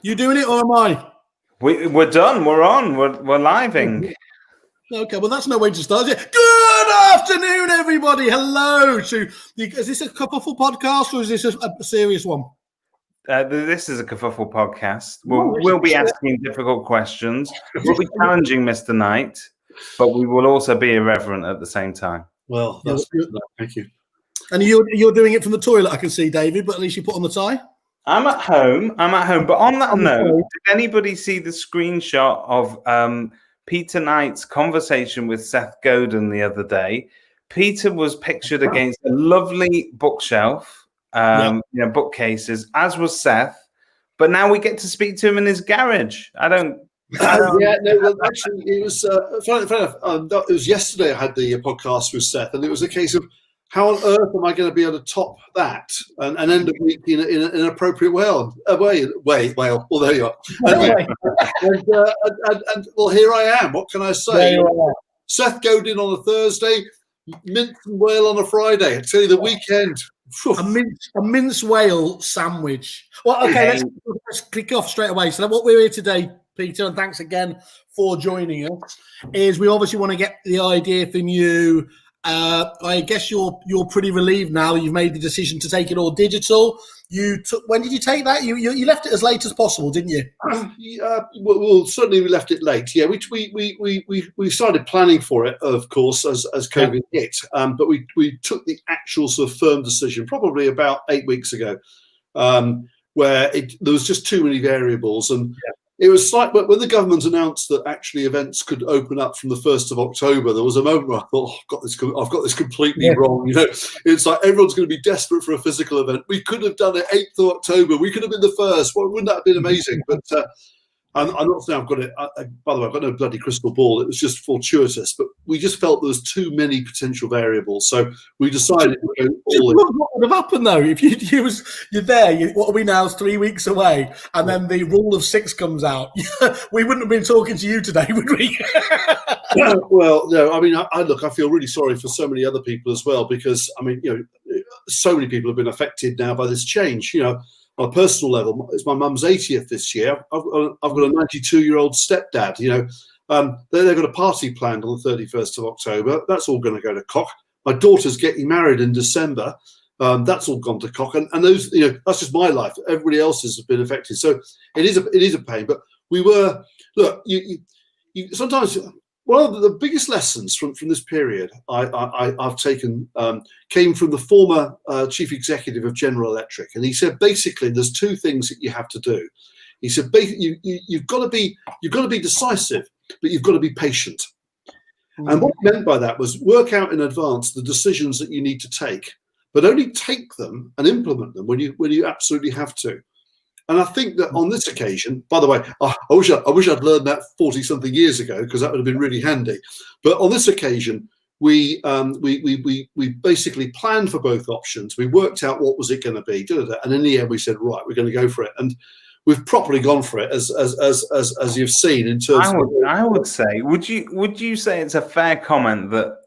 You doing it or am I? We're done. We're on. We're living. Okay, well, that's no way to start it. Good afternoon, everybody. Hello. Is this a Kerfuffle podcast or is this a serious one? This is a Kerfuffle podcast. We'll be asking difficult questions. We'll be challenging Mr. Knight, but we will also be irreverent at the same time. Well, that's good. Thank you. And you're doing it from the toilet, I can see, David, but at least you put on the tie. I'm at home. But on that note, did anybody see the screenshot of Peter Knight's conversation with Seth Godin the other day? Peter was pictured against a lovely bookshelf, bookcases, as was Seth. But now we get to speak to him in his garage. Actually, it was funny enough. It was yesterday I had the podcast with Seth, and it was a case of how on earth am I going to be able to top that and end the week in an appropriate way? Well, there you are. And well, here I am. What can I say? Seth Godin on a Thursday, mince and whale on a Friday. I tell you, the weekend. A mince whale sandwich. Well, okay, let's kick off straight away. So what we're here today, Peter, and thanks again for joining us, is we obviously want to get the idea from you. I guess you're pretty relieved now. You've made the decision to take it all digital. When did you take that? You left it as late as possible, didn't you? Well, certainly we left it late. Yeah, we started planning for it, of course, as COVID hit. But we took the actual sort of firm decision probably about 8 weeks ago, where there was just too many variables. And it was like when the government announced that actually events could open up from the 1st of October, there was a moment where I thought, I've got this completely wrong. You know, it's like everyone's going to be desperate for a physical event. We could have done it 8th of October. We could have been the first. Well, wouldn't that have been amazing? But I'm not saying I've got it. By the way, I've got no bloody crystal ball. It was just fortuitous. But we just felt there was too many potential variables. So we decided to go all in. What would have happened, though, if you're there, what are we now? It's 3 weeks away. And then the rule of 6 comes out. We wouldn't have been talking to you today, would we? Well, no. I mean, I feel really sorry for so many other people as well, because, I mean, so many people have been affected now by this change. On a personal level, it's my mum's 80th this year. I've got a 92-year-old stepdad. They've got a party planned on the 31st of October. That's all going to go to cock. My daughter's getting married in December. That's all gone to cock. And those, that's just my life. Everybody else's has been affected. So it is a pain. But sometimes. One of the biggest lessons from this period I've taken came from the former chief executive of General Electric, and he said basically there's 2 things that you have to do. He said you've got to be decisive, but you've got to be patient. And what he meant by that was work out in advance the decisions that you need to take, but only take them and implement them when you absolutely have to. And I think that on this occasion, by the way, I wish I'd learned that 40-something years ago, because that would have been really handy. But on this occasion, we basically planned for both options. We worked out what was it going to be, and in the end, we said, right, we're going to go for it. And we've properly gone for it, as you've seen. In terms, I would say, would you say it's a fair comment that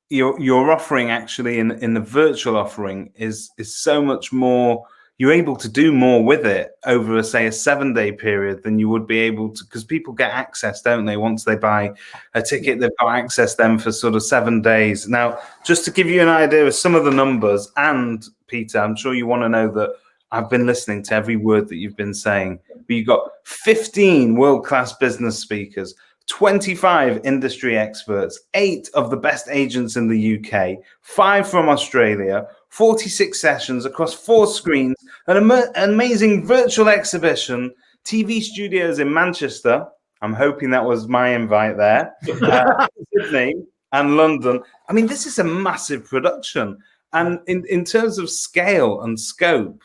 your offering actually in the virtual offering is so much more. You're able to do more with it over, say, a 7-day period than you would be able to, because people get access, don't they? Once they buy a ticket, they've got access then for sort of 7 days. Now, just to give you an idea of some of the numbers, and Peter, I'm sure you want to know that I've been listening to every word that you've been saying, but you've got 15 world-class business speakers, 25 industry experts, 8 of the best agents in the UK, 5 from Australia, 46 sessions across 4 screens, an amazing virtual exhibition, TV studios in Manchester. I'm hoping that was my invite there. Sydney and London. I mean, this is a massive production. And in terms of scale and scope,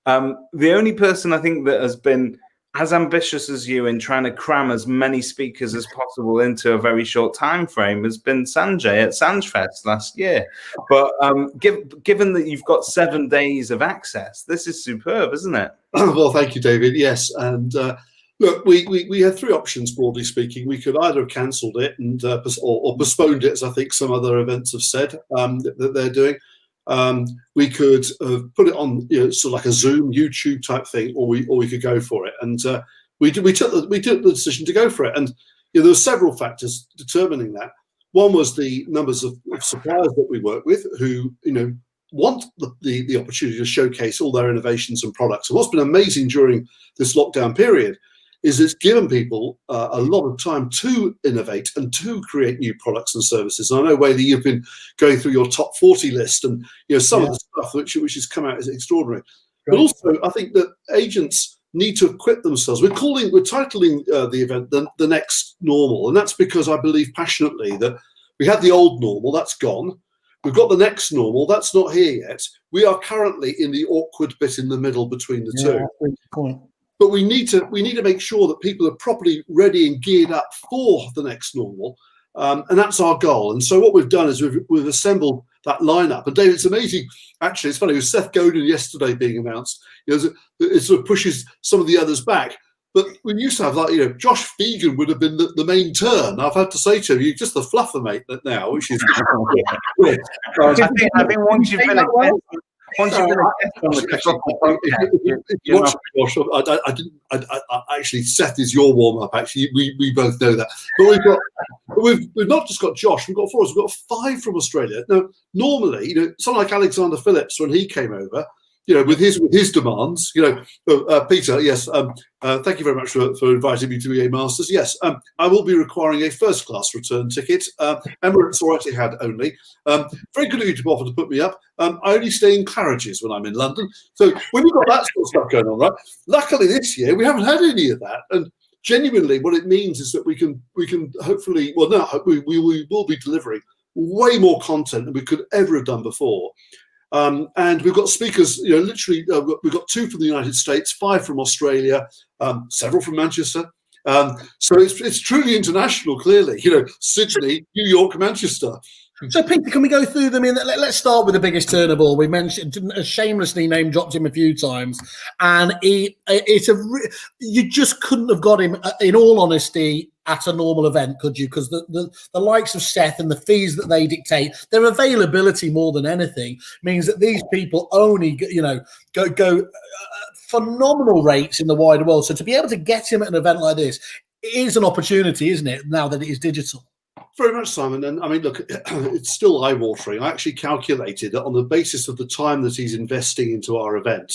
the only person I think that has been as ambitious as you in trying to cram as many speakers as possible into a very short time frame has been Sanjay at Sanjfest last year. But given that you've got 7 days of access, this is superb, isn't it? Well, thank you, David. Yes, and look, we had 3 options, broadly speaking. We could either have cancelled it and or postponed it, as I think some other events have said that they're doing. We could put it on, sort of like a Zoom, YouTube type thing, or we could go for it. And we took the decision to go for it. And there were several factors determining that. One was the numbers of suppliers that we work with who, want the opportunity to showcase all their innovations and products. And what's been amazing during this lockdown period is it's given people a lot of time to innovate and to create new products and services. And I know, Whaley, you've been going through your top 40 list, and some of the stuff which has come out is extraordinary. Right. But also, I think that agents need to equip themselves. We're titling the event the next normal, and that's because I believe passionately that we had the old normal, that's gone. We've got the next normal, that's not here yet. We are currently in the awkward bit in the middle between the two. Good point. But we need to make sure that people are properly ready and geared up for the next normal, and that's our goal. And so what we've done is we've assembled that lineup. And David, it's amazing. Actually, it's funny. With Seth Godin yesterday being announced, it sort of pushes some of the others back. But we used to have Josh Fegan would have been the main turn. I've had to say to him, you're just the fluffer mate now, which is. I think once you've been Josh, actually, Seth is your warm up. Actually, we both know that. But we've not just got Josh. We've got 4. We've got 5 from Australia. Now, normally, someone like Alexander Phillips when he came over, with his demands, Peter, yes, thank you very much for inviting me to EA Masters. Yes, I will be requiring a first-class return ticket. Emirates or Etihad only. Very good of you to offer to put me up. I only stay in Claridge's when I'm in London. So when you've got that sort of stuff going on, right? Luckily this year we haven't had any of that, and genuinely what it means is that we can hopefully, we will be delivering way more content than we could ever have done before. And we've got speakers, literally, we've got 2 from the United States, 5 from Australia, several from Manchester. So it's truly international, clearly, Sydney, New York, Manchester. So, Peter, can we go through them? Let's start with the biggest turn of all. We mentioned, shamelessly name dropped him a few times, and you just couldn't have got him, in all honesty, at a normal event, could you? Because the likes of Seth and the fees that they dictate, their availability more than anything means that these people only, go phenomenal rates in the wider world. So to be able to get him at an event like this is an opportunity, isn't it? Now that it is digital. Very much, Simon. And I mean, look, it's still eye-watering. I actually calculated that on the basis of the time that he's investing into our event,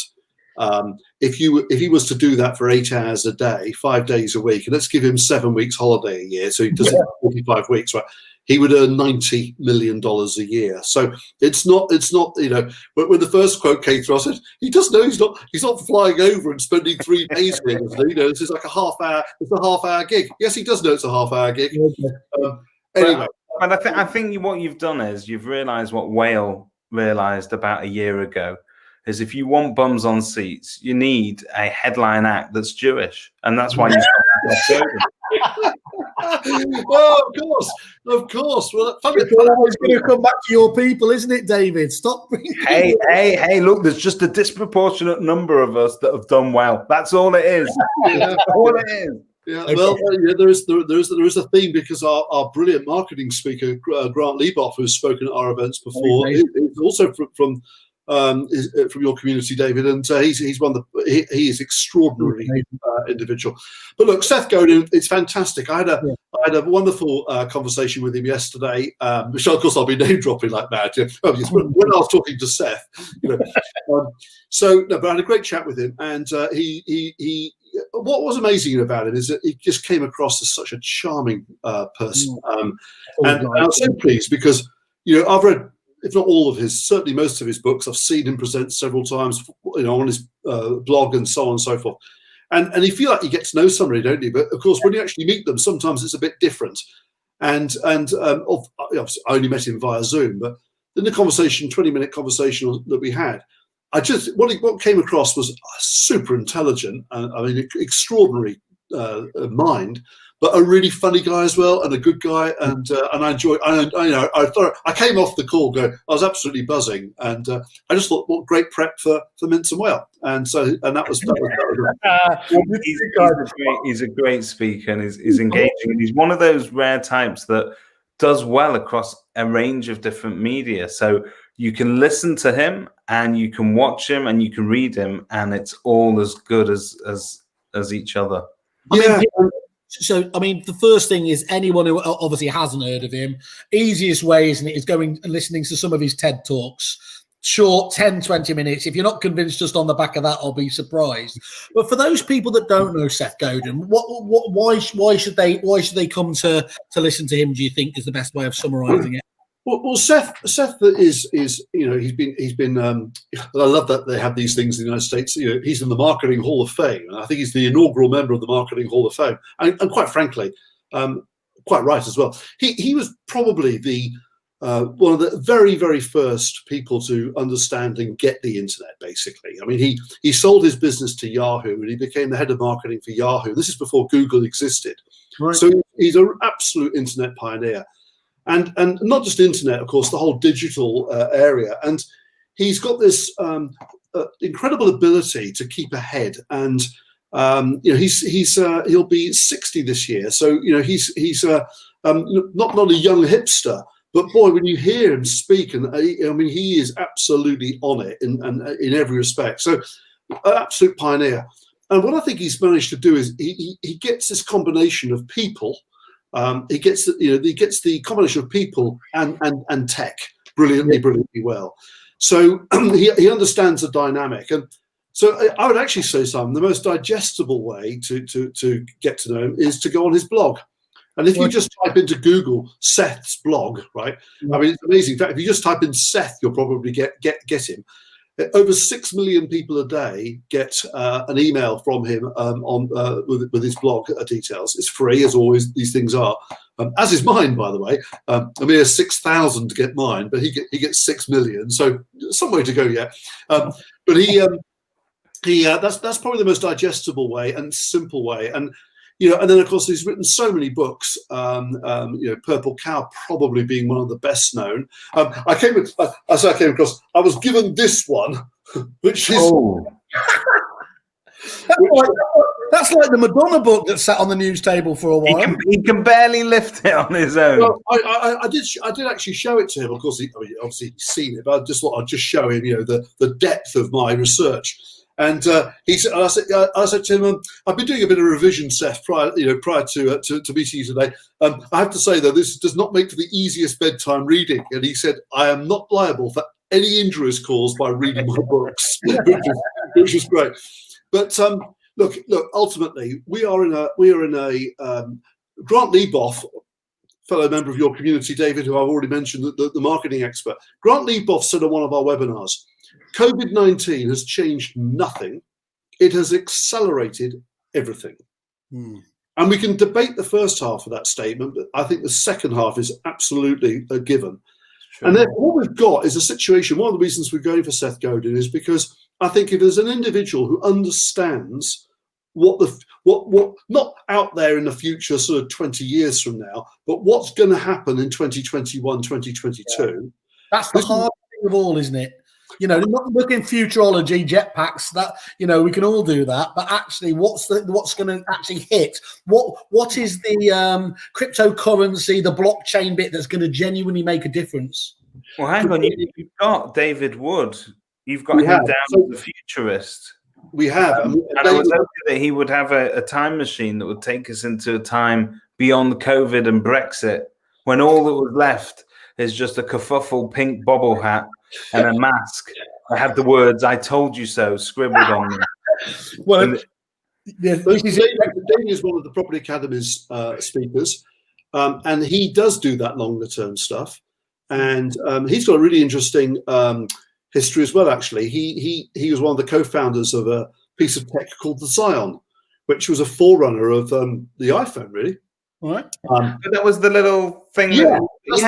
if he was to do that for 8 hours a day, 5 days a week, and let's give him 7 weeks holiday a year, so he does it for 45 weeks, right? He would earn $90 million a year. So it's not, but when the first quote came through, I said, he doesn't know he's not flying over and spending 3 days here. This is like it's a half-hour gig. Yes, he does know it's a half-hour gig. Anyway. But I think what you've done is you've realised what Whale realised about a year ago, is if you want bums on seats, you need a headline act that's Jewish. And that's why you Oh, of course. Well, it's always going to come back to your people, isn't it, David? Stop. Hey! Look, there's just a disproportionate number of us that have done well. That's all it is. All it is. Yeah, well, there is a theme, because our brilliant marketing speaker Grant Lieboff, who's spoken at our events before, is also from your community, David, and he's one of the he is extraordinarily individual. But look, Seth Godin, it's fantastic. I had a wonderful conversation with him yesterday, which of course I'll be name dropping like mad. When I was talking to Seth, but I had a great chat with him, and he. What was amazing about it is that he just came across as such a charming person, and I was so pleased because I've read, if not all of his, certainly most of his books. I've seen him present several times, on his blog and so on and so forth. And you feel like you get to know somebody, don't you? But of course, when you actually meet them, sometimes it's a bit different. And obviously I only met him via Zoom, but in the 20-minute conversation that we had, what came across was super intelligent, extraordinary mind, but a really funny guy as well, and a good guy, and I enjoyed. I came off the call going, I was absolutely buzzing, and I just thought, what great prep for Mince and Well, and that was. He's a great speaker, and he's engaging, and he's one of those rare types that does well across a range of different media. So you can listen to him and you can watch him and you can read him, and it's all as good as each other. Yeah. So, I mean, the first thing is anyone who obviously hasn't heard of him, easiest way, isn't it, is going and listening to some of his TED Talks. Short, 10, 20 minutes. If you're not convinced just on the back of that, I'll be surprised. But for those people that don't know Seth Godin, why should they come to listen to him, do you think, is the best way of summarising it? Well, Seth is he's been. I love that they have these things in the United States. He's in the Marketing Hall of Fame, and I think he's the inaugural member of the Marketing Hall of Fame. And quite frankly, quite right as well. He was probably the one of the very, very first people to understand and get the internet. Basically, I mean, he sold his business to Yahoo, and he became the head of marketing for Yahoo. This is before Google existed, right. So he's an absolute internet pioneer. And not just internet, of course, the whole digital area. And he's got this incredible ability to keep ahead. And he'll be 60 this year, so he's not a young hipster. But boy, when you hear him speak, and I mean, he is absolutely on it in every respect. So, an absolute pioneer. And what I think he's managed to do is he gets this combination of people. He gets the combination of people and tech brilliantly well. So he understands the dynamic, and so I would actually say, Simon, the most digestible way to get to know him is to go on his blog. And if you just type into Google Seth's blog, right? I mean, it's amazing. In fact, if you just type in Seth, you'll probably get him. Over 6 million people a day get an email from him with his blog details. It's free, as always. These things are, as is mine, by the way. I mean, there's 6,000 to get mine, but he gets 6 million. So some way to go yet. But that's probably the most digestible way and simple way. And and then of course he's written so many books. Purple Cow probably being one of the best known. I came across. I was given this one, which is. That's like the Madonna book that sat on the news table for a while. He can barely lift it on his own. Well, I did actually show it to him. Of course, obviously he's seen it, but I just thought I'd just show him, the depth of my research. And he said, I said to him, I've been doing a bit of revision, Seth, prior to meeting you today. I have to say, though, this does not make for the easiest bedtime reading. And he said, I am not liable for any injuries caused by reading my books, which is great. But look. Ultimately, we are in a Grant Lieboff, fellow member of your community, David, who I've already mentioned, the marketing expert. Grant Lieboff said on one of our webinars, COVID-19 has changed nothing. It has accelerated everything. And we can debate the first half of that statement, but I think the second half is absolutely a given. And then what we've got is a situation. One of the reasons we're going for Seth Godin is because I think if there's an individual who understands what not out there in the future, sort of 20 years from now, but what's going to happen in 2021, 2022. That's the hard thing of all, isn't it? Not looking futurology, jetpacks. That we can all do that, but actually, what's going to actually hit? What is the cryptocurrency, the blockchain bit that's going to genuinely make a difference? Well, hang on, you've got David Wood. You've got him down as a futurist. We have, and I was hoping that he would have a time machine that would take us into a time beyond COVID and Brexit, when all that was left is just a kerfuffle pink bobble hat and a mask. I had the words "I told you so" scribbled on them. Well, David is one of the Property Academy's speakers, and he does do that longer term stuff. And he's got a really interesting history as well. Actually, he was one of the co-founders of a piece of tech called the Scion, which was a forerunner of the iPhone, really. All right. But that was the little thing. I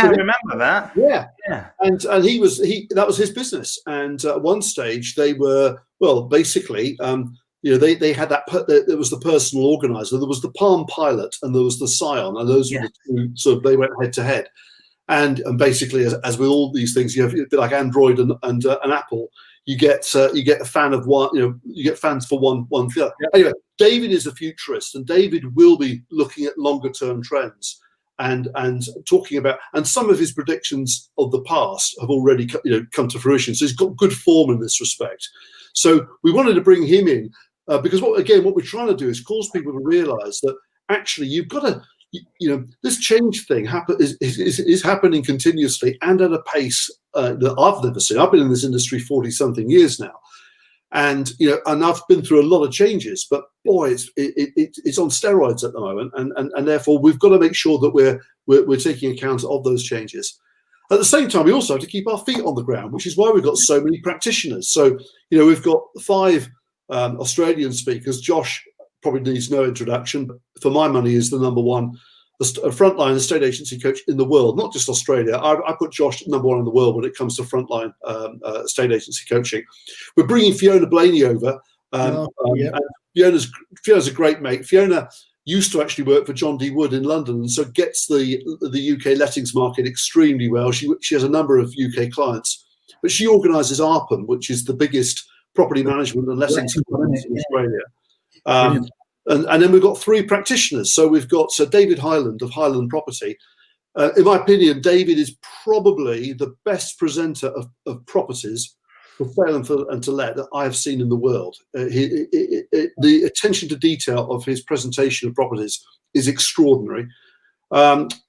remember that. Yeah. And that was his business. And at one stage they were, well, basically, they had that. There was the personal organizer. There was the Palm Pilot, and there was the Scion, and those were the two. So they went head to head. And basically, as with all these things, you have a bit like Android and Apple. You get a fan of one. You get fans for one thing. Anyway, David is a futurist, and David will be looking at longer term trends. and talking about, and some of his predictions of the past have already come to fruition. So he's got good form in this respect. So we wanted to bring him in because what we're trying to do is cause people to realise that actually you've got to, this change thing is happening continuously and at a pace that I've never seen. I've been in this industry 40-something years now, and and I've been through a lot of changes. But boy, it's on steroids at the moment, and therefore we've got to make sure that we're taking account of those changes. At the same time, we also have to keep our feet on the ground, which is why we've got so many practitioners. So we've got 5 Australian speakers. Josh probably needs no introduction, but for my money is the number one frontline estate agency coach in the world, not just Australia. I put Josh number 1 in the world when it comes to frontline estate agency coaching. We're bringing Fiona Blaney over. And Fiona's a great mate. Fiona used to actually work for John D. Wood in London, and so gets the UK lettings market extremely well. She has a number of UK clients, but she organises ARPM, which is the biggest property management and lettings company in Australia. And then we've got 3 practitioners. So we've got David Hyland of Hyland Property. In my opinion, David is probably the best presenter of properties for sale and to let that I have seen in the world. The attention to detail of his presentation of properties is extraordinary.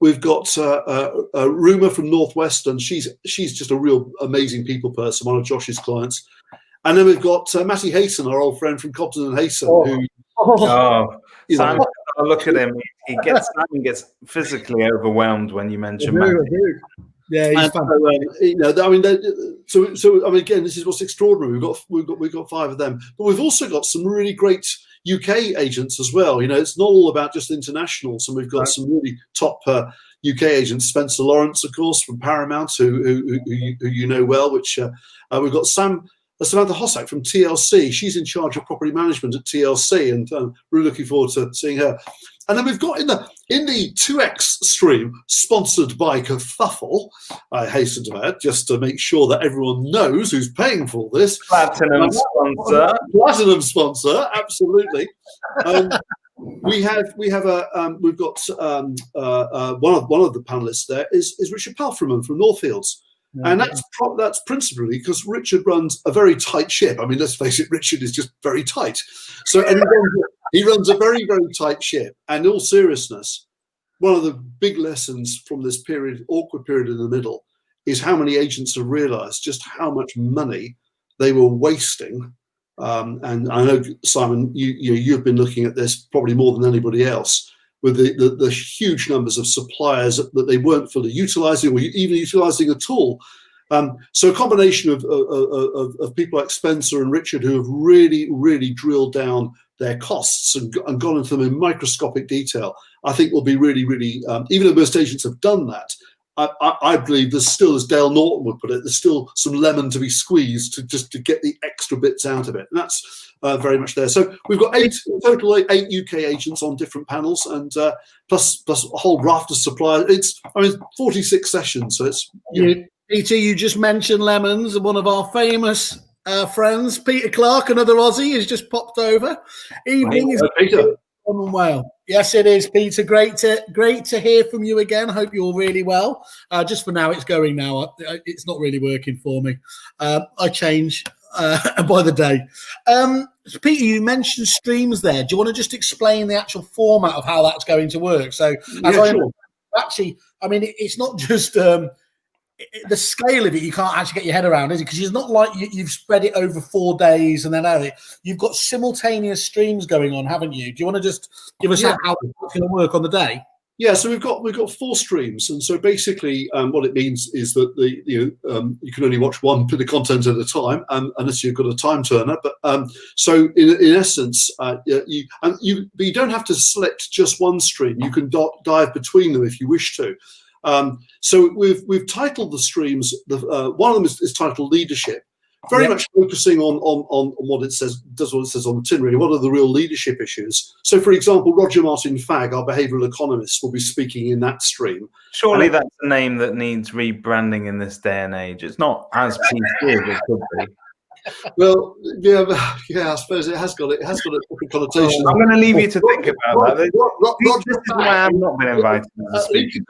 We've got Ruma from Northwestern. She's just a real amazing people person, one of Josh's clients. And then we've got Matty Hayson, our old friend from Cobden and Hayson, who. Simon, look at him. Simon gets physically overwhelmed when you mention Matty. Yeah, he's fun. So again, this is what's extraordinary. We've got 5 of them, but we've also got some really great UK agents as well. It's not all about just internationals, and we've got some really top UK agents. Spencer Lawrence, of course, from Paramount, who you know well. Which we've got Samantha Hossack from TLC. She's in charge of property management at TLC, and we're looking forward to seeing her. And then we've got in the 2X stream, sponsored by Kerfuffle, I hasten to add, just to make sure that everyone knows who's paying for this. Platinum sponsor. Platinum sponsor, absolutely. We've got one of the panelists there is Richard Palfreman from Northfields. And that's principally because Richard runs a very tight ship. I mean, let's face it, Richard is just very tight. So and he runs a very, very tight ship. And in all seriousness, one of the big lessons from this awkward period in the middle, is how many agents have realised just how much money they were wasting. And I know, Simon, you've been looking at this probably more than anybody else, with the huge numbers of suppliers that they weren't fully utilising or even utilising at all. So a combination of people like Spencer and Richard, who have really, really drilled down their costs and gone into them in microscopic detail, I think will be really, really, even though most agents have done that, I believe there's still, as Dale Norton would put it, there's still some lemon to be squeezed to get the extra bits out of it. And that's very much there. So we've got 8 UK agents on different panels, and plus a whole raft of suppliers. 46 sessions. So it's Peter, you just mentioned lemons, and one of our famous friends, Peter Clark, another Aussie, has just popped over. Evening is Peter. Well, yes, it is, Peter. Great to hear from you again. Hope you're really well. Just for now, it's going now. It's not really working for me. I change by the day. Peter, you mentioned streams there. Do you want to just explain the actual format of how that's going to work? So, sure. Actually, I mean, it's not just the scale of it. You can't actually get your head around, is it? Because it's not like you've spread it over 4 days and then you've got simultaneous streams going on, haven't you? Do you want to just give us how it's going to work on the day? Yeah, so we've got 4 streams, and so basically, what it means is that you can only watch one bit of content at a time, unless you've got a time turner. But so in essence, you don't have to select just one stream. You can dive between them if you wish to. So we've titled the streams. One of them is titled Leadership. Very much focusing on what it says, does what it says on the tin, really. What are the real leadership issues? So, for example, Roger Martin Fagg, our behavioural economist, will be speaking in that stream. Surely that's a name that needs rebranding in this day and age. It's not as PC as it could be. Well, yeah, I suppose it has got a different connotation. I'm going to leave you to think about that. This Roger, is why I've not been invited as a at least speaker.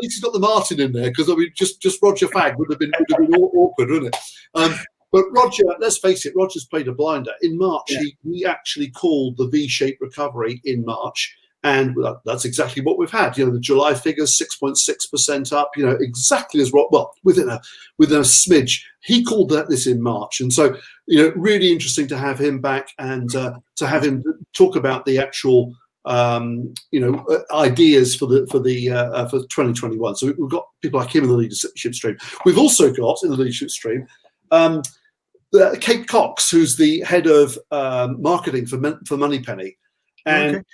he's got the Martin in there, because I mean, just Roger Fag would have been awkward, wouldn't it? But Roger, let's face it, Roger's played a blinder. In March, he actually called the V-shaped recovery in March. And that's exactly what we've had. The July figures 6.6% up. Exactly as within a smidge. He called this in March, and so really interesting to have him back and to have him talk about the actual ideas for 2021. So we've got people like him in the leadership stream. We've also got in the leadership stream Kate Cox, who's the head of marketing for Moneypenny. And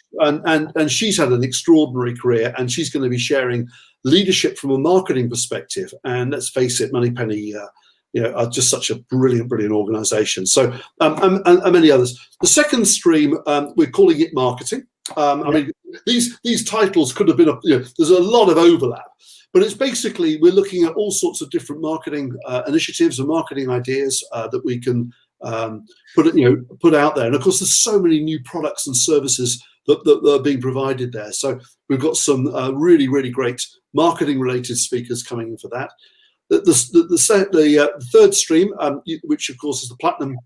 she's had an extraordinary career, and she's going to be sharing leadership from a marketing perspective. And let's face it, Moneypenny, are just such a brilliant organisation. So, and many others. The second stream, we're calling it marketing. I mean, these titles could have been there's a lot of overlap, but it's basically we're looking at all sorts of different marketing initiatives and marketing ideas that we can put out there. And of course, there's so many new products and services that are being provided there. So we've got some really, really great marketing related speakers coming in for that. The third stream, which of course is the platinum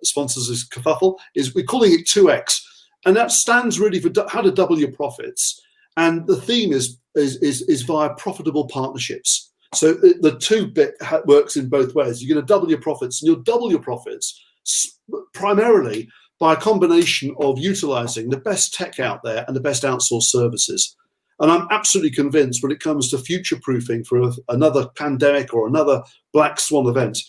sponsors, is Kerfuffle, is we're calling it 2X, and that stands really for how to double your profits. And the theme is via profitable partnerships. So the two bit works in both ways. You're going to double your profits, and you'll double your profits primarily by a combination of utilizing the best tech out there and the best outsourced services. And I'm absolutely convinced when it comes to future-proofing for another pandemic or another black swan event,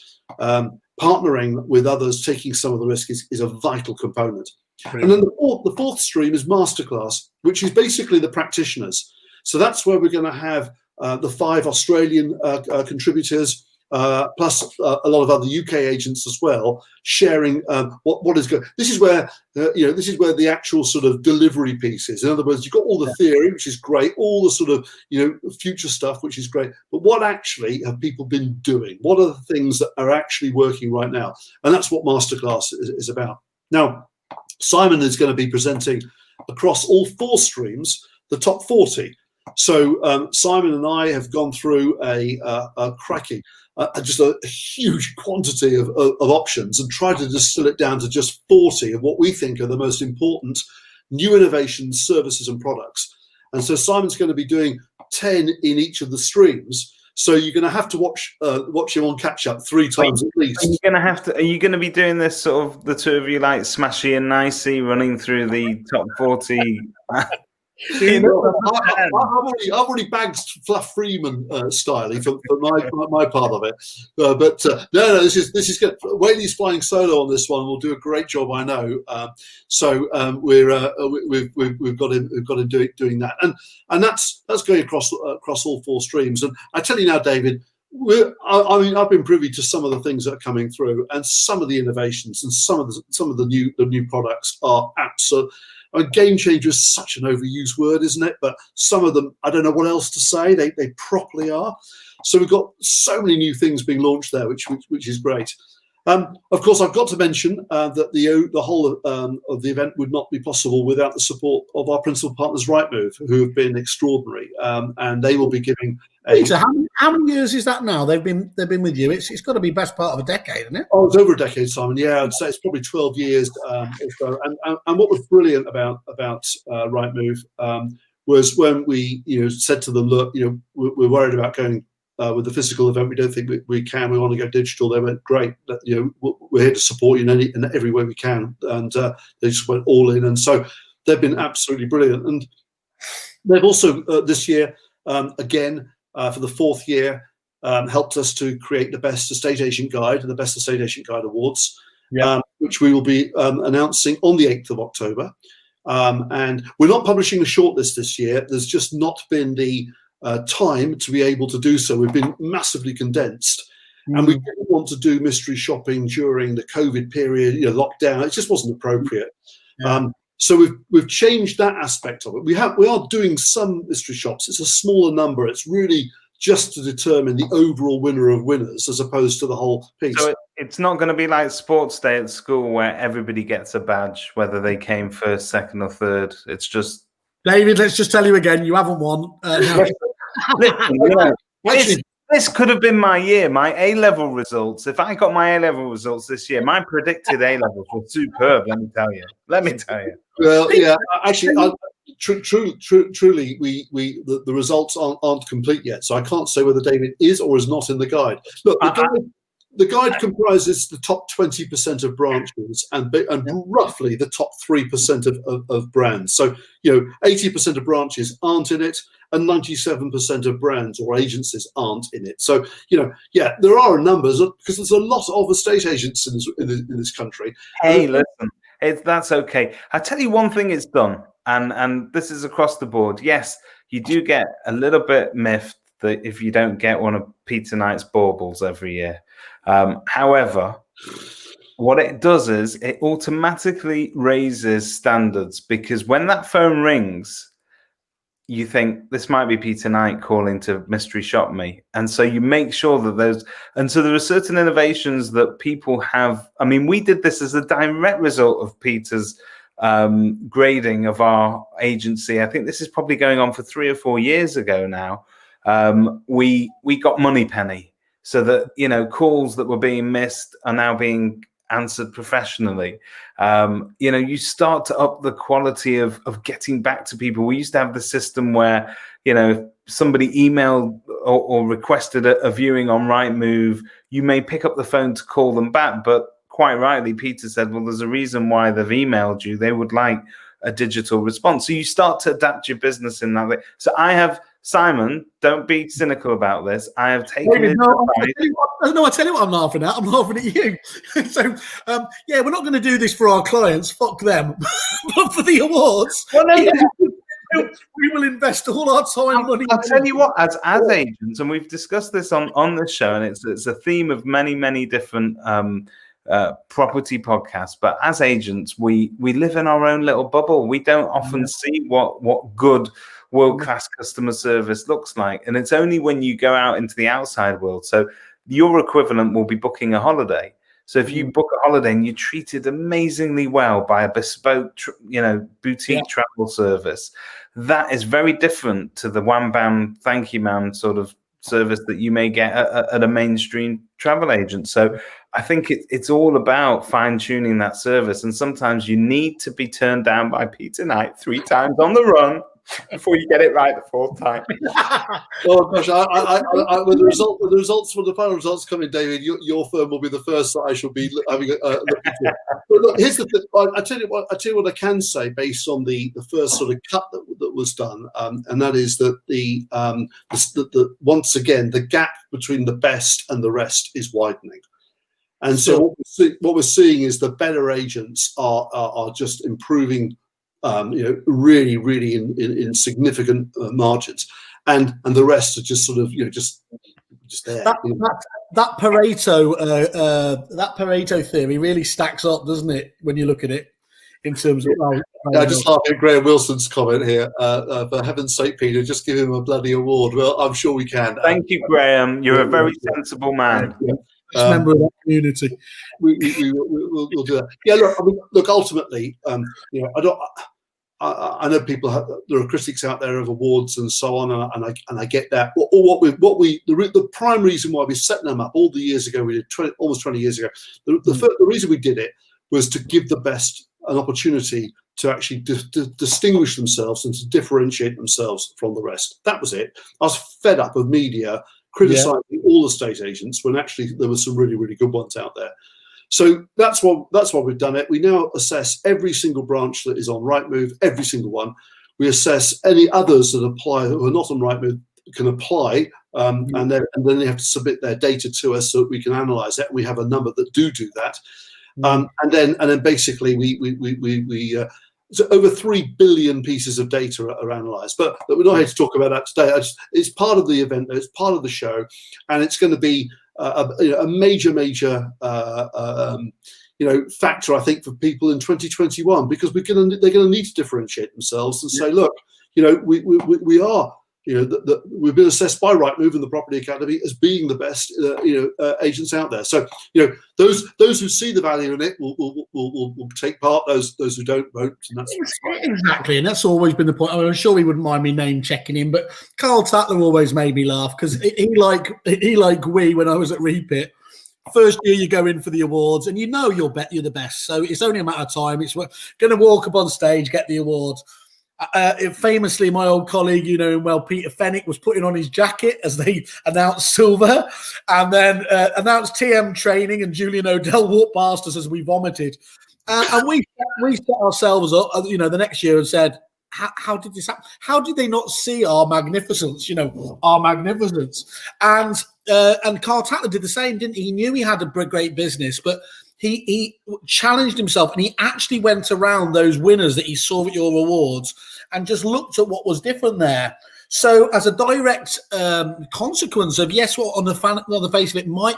partnering with others, taking some of the risk is a vital component. Brilliant. And then the fourth stream is masterclass, which is basically the practitioners. So that's where we're going to have the 5 Australian contributors, plus a lot of other UK agents as well, sharing what is good. This is where the actual sort of delivery piece is. In other words, you've got all the theory, which is great, all the sort of future stuff, which is great. But what actually have people been doing? What are the things that are actually working right now? And that's what Masterclass is about. Now, Simon is going to be presenting across all 4 streams the top 40. So Simon and I have gone through a cracking, just a huge quantity of options and tried to distill it down to just 40 of what we think are the most important new innovations, services and products. And so Simon's going to be doing 10 in each of the streams. So you're going to have to watch him on catch up 3 times at least. Are you going to be doing this sort of the two of you like smashy and nicey running through the top 40? I've already bagged Fluff Freeman style for my part of it, no, this is good. Whaley's flying solo on this one. We'll do a great job, I know. We've got him doing that, and that's going across all 4 streams. And I tell you now, David, I've been privy to some of the things that are coming through, and some of the innovations and some of the new products are absolute. I mean, game changer is such an overused word, isn't it? But some of them, I don't know what else to say. They properly are. So we've got so many new things being launched there, which is great. Of course, I've got to mention that the whole of the event would not be possible without the support of our principal partners, Rightmove, who have been extraordinary, and they will be giving. Peter, how many years is that now? They've been with you. It's got to be best part of a decade, isn't it? Oh, it's over a decade, Simon. Yeah, I'd say it's probably 12 years. And what was brilliant about Rightmove was when we said to them, look, we're worried about going with the physical event. We don't think we can. We want to go digital. They went, great. We're here to support you in every way we can. And they just went all in. And so they've been absolutely brilliant. And they've also this year, again, for the 4th year, helped us to create the Best Estate Agent Guide and the Best Estate Agent Guide Awards, which we will be announcing on the 8th of October. And we're not publishing a shortlist this year. There's just not been the time to be able to do so. We've been massively condensed, and we didn't want to do mystery shopping during the COVID period, lockdown. It just wasn't appropriate. So we've changed that aspect of it. We are doing some mystery shops. It's a smaller number. It's really just to determine the overall winner of winners as opposed to the whole piece. So it's not going to be like sports day at school where everybody gets a badge, whether they came first, second, or third. It's just David, let's just tell you again, you haven't won. This could have been my year, my A-level results. If I got my A-level results this year, my predicted A-levels were superb, let me tell you. Well, yeah, actually, truly, the results aren't complete yet, so I can't say whether David is or is not in the guide. Look, the guide comprises the top 20% of branches and roughly the top 3% of brands. So, 80% of branches aren't in it, and 97% of brands or agencies aren't in it. So, there are numbers because there's a lot of estate agents in this country. Hey, listen, that's okay. I tell you one thing it's done, and this is across the board. Yes, you do get a little bit miffed that if you don't get one of Peter Knight's baubles every year. However, what it does is it automatically raises standards, because when that phone rings, you think this might be Peter Knight calling to mystery shop me. And so you make sure that so there are certain innovations that people have. I mean, we did this as a direct result of Peter's grading of our agency. I think this is probably going on for 3 or 4 years ago now. We got Moneypenny, so that, calls that were being missed are now being answered professionally. You start to up the quality of getting back to people. We used to have the system where, if somebody emailed or requested a viewing on Rightmove, you may pick up the phone to call them back. But quite rightly, Peter said, well, there's a reason why they've emailed you. They would like a digital response. So you start to adapt your business in that way. So Simon, don't be cynical about this. I have taken David, I tell you what I'm laughing at. I'm laughing at you. So, we're not going to do this for our clients. Fuck them. But for the awards, we will invest all our time, money. I'll tell you what, as agents, and we've discussed this on this show, and it's a theme of many, many different property podcasts. But as agents, we live in our own little bubble. We don't often see what good world-class customer service looks like, and it's only when you go out into the outside world. So your equivalent will be booking a holiday. So if you book a holiday and you're treated amazingly well by a bespoke boutique travel service, that is very different to the wham bam thank you ma'am sort of service that you may get at a mainstream travel agent. So I think it's all about fine-tuning that service, and sometimes you need to be turned down by Peter Knight 3 times on the run before you get it right the 4th time. Oh gosh, when the final results come in, David, your firm will be the first that I shall be having a look at. But look, here's the thing. I tell you what I can say based on the first sort of cut that was done, and that is that the once again the gap between the best and the rest is widening. And so what we're seeing is the better agents are just improving, really, really in significant margins, and the rest are just sort of just there. That Pareto theory really stacks up, doesn't it? When you look at it in terms of. I just laughed at Graham Wilson's comment here. For heaven's sake, Peter, just give him a bloody award. Well, I'm sure we can. Thank you, Graham. You're a very sensible man. Member of that community. We'll do that. Yeah, look. Ultimately, I know there are critics out there of awards and so on, and I get that. The prime reason why we set them up all the years ago, we did almost 20 years ago. The reason we did it was to give the best an opportunity to actually distinguish themselves and to differentiate themselves from the rest. That was it. I was fed up of media criticizing all estate agents when actually there were some really, really good ones out there. So that's why we've done it. We now assess every single branch that is on Rightmove, every single one. We assess any others that apply who are not on Rightmove can apply, and then they have to submit their data to us so that we can analyse it. We have a number that do that, and then basically we so over 3 billion pieces of data are analysed. But we're not here to talk about that today. It's part of the event, it's part of the show, and it's going to be a major factor, I think, for people in 2021, because they're going to need to differentiate themselves and say, look, we are we've been assessed by Rightmove and the Property Academy as being the best agents out there. So those who see the value in it will take part. Those who don't won't. And that's exactly, and that's always been the point. I'm sure he wouldn't mind me name checking him, but Carl Tatler always made me laugh because he like we when I was at Repeat. First year you go in for the awards and you're the best, so it's only a matter of time. It's going to walk up on stage, get the award. Famously, my old colleague, Peter Fenwick was putting on his jacket as they announced silver, and then announced TM training, and Julian O'Dell walked past us as we vomited, and we set ourselves up, the next year and said, how did this happen? How did they not see our magnificence? Our magnificence. And Carl Tatler did the same, didn't he? He knew he had a great business, but he challenged himself, and he actually went around those winners that he saw at your awards and just looked at what was different there. So as a direct consequence of, yes, what on the face of it might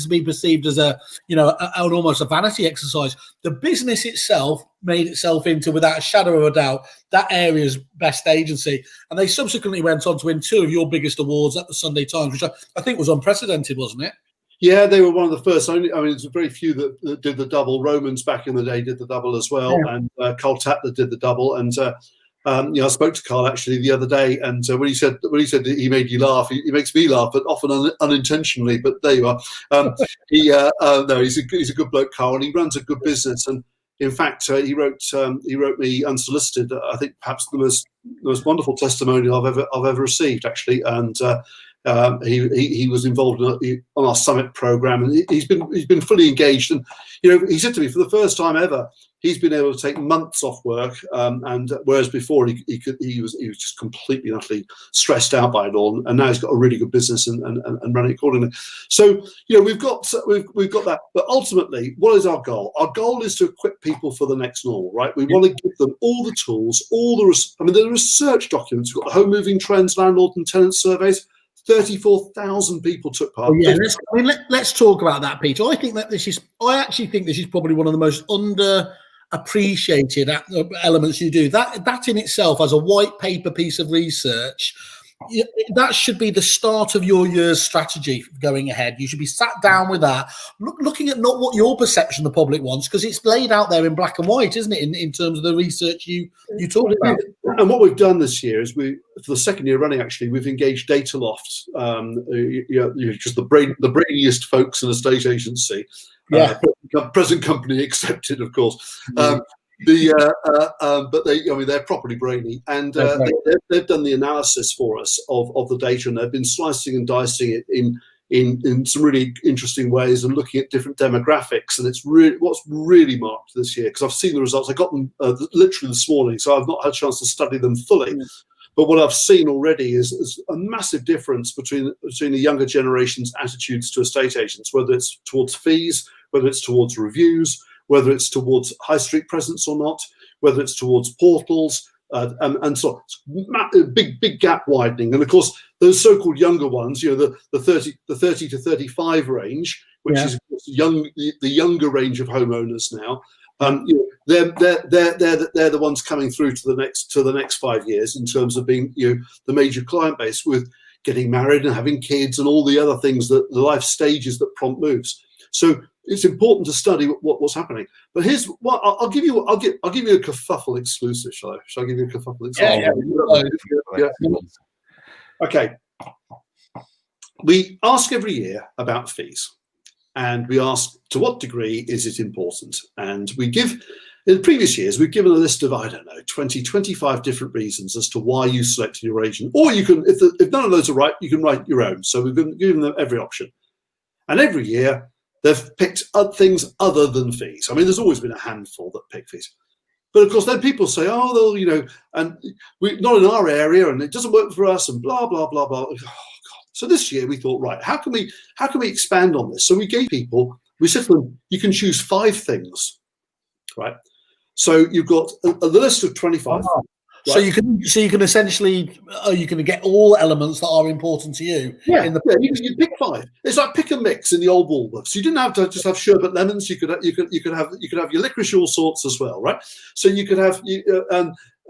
be perceived as almost a vanity exercise, the business itself made itself into, without a shadow of a doubt, that area's best agency. And they subsequently went on to win 2 of your biggest awards at the Sunday Times, which I think was unprecedented, wasn't it? Yeah, they were one of the first. There's very few that did the double. Romans back in the day did the double as well, and Carl Tatler did the double. And I spoke to Carl actually the other day, and when he said he made you laugh, he makes me laugh, but often unintentionally. But there you are. He's a good bloke, Carl, and he runs a good business. And in fact, he wrote me unsolicited. I think perhaps the most wonderful testimonial I've ever received, actually, and. He was involved on our summit program, and he's been fully engaged. And he said to me, for the first time ever, he's been able to take months off work, and whereas before he was just completely and utterly stressed out by it all, and now he's got a really good business and running accordingly. So we've got that. But ultimately, what is our goal? Our goal is to equip people for the next normal, right? We want to give them all the tools, the research documents. We've got the home moving trends, landlord and tenant surveys. 34,000 people took part. Let's talk about that, Peter. I actually think this is probably one of the most underappreciated elements you do. That in itself, as a white paper piece of research, that should be the start of your year's strategy going ahead. You should be sat down with that, looking at not what your perception the public wants, because it's laid out there in black and white, isn't it, in terms of the research you talked about. And what we've done this year is for the second year running, actually, we've engaged Data Loft, just the brainiest folks in a state agency, present company accepted, of course. But they're properly brainy, and they've done the analysis for us of the data, and they've been slicing and dicing it in some really interesting ways and looking at different demographics. And it's really what's really marked this year, because I've seen the results. I got them literally this morning, so I've not had a chance to study them fully. But what I've seen already is a massive difference between the younger generation's attitudes to estate agents, whether it's towards fees, whether it's towards reviews, whether it's towards high street presence or not, whether it's towards portals, and so on. Big gap widening. And of course, those so-called younger ones, the 30 to 35 range, which is the younger range of homeowners now. They're the ones coming through to the next 5 years in terms of being the major client base, with getting married and having kids and all the other things, that the life stages that prompt moves. So it's important to study what's happening. But here's what I'll give you a kerfuffle exclusive. Shall I give you a kerfuffle exclusive? Yeah. Okay. We ask every year about fees, and we ask to what degree is it important. And we give, in previous years, we've given a list of 20, 25 different reasons as to why you selected your agent. Or you can, if none of those are right, you can write your own. So we've been giving them every option, and every year they've picked things other than fees. I mean, there's always been a handful that pick fees. But of course, then people say, and not in our area, and it doesn't work for us, and blah, blah, blah, blah. Oh, God. So this year we thought, right, how can we expand on this? So we said to them, you can choose 5 things, right? So you've got the list of 25. Oh. Right. So you can essentially, you can get all elements that are important to you. Yeah, you pick 5. It's like pick and mix in the old Woolworths. You didn't have to just have sherbet lemons. You could have your licorice, all sorts as well, right? So you could have